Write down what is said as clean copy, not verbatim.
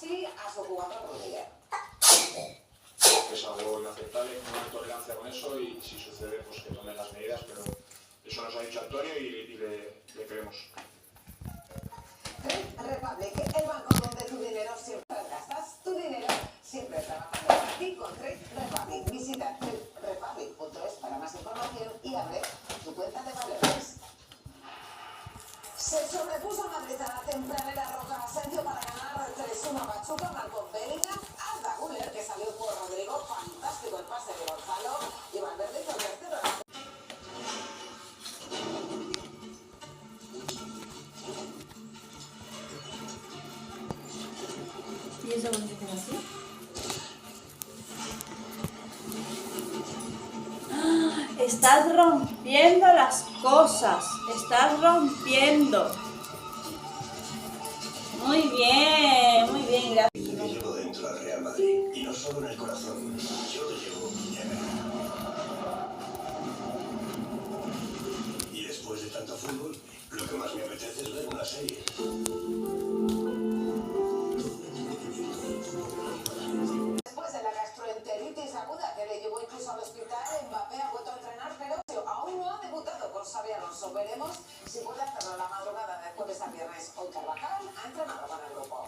así a su jugador Rudiger. Es algo inaceptable, no hay tolerancia con eso y si sucede, pues que tomen las medidas, pero eso nos ha dicho Antonio y le creemos. Trade Republic, el banco donde tu dinero siempre gastas, tu dinero siempre trabajando para ti con Trade Republic. Visita traderepublic.es para más información y abre tu cuenta de valores. Se sobrepuso Madrid a la tempranera Roca Asensio para ganar 3-1 a Pachuca, marcó Bellingham, Arda Güler, que salió por Rodrigo, fantástico el pase de Gonzalo, y Valverde hizo el tercero. ¿Y eso dónde queda así? ¡Ah! Estás rompiendo las cosas. Estás rompiendo. Muy bien, gracias. Yo le llevo dentro al Real Madrid, y no solo en el corazón, yo le llevo en el alma. Y después de tanto fútbol, lo que más me apetece es ver una serie. Después de la gastroenteritis aguda que le llevó incluso al hospital, Mbappé ha vuelto a entrenar, pero aún no ha debutado con Xabi Alonso. Veremos si puede hacerlo la madrugada de jueves a viernes. Hoy Carvajal ha entrenado con el grupo.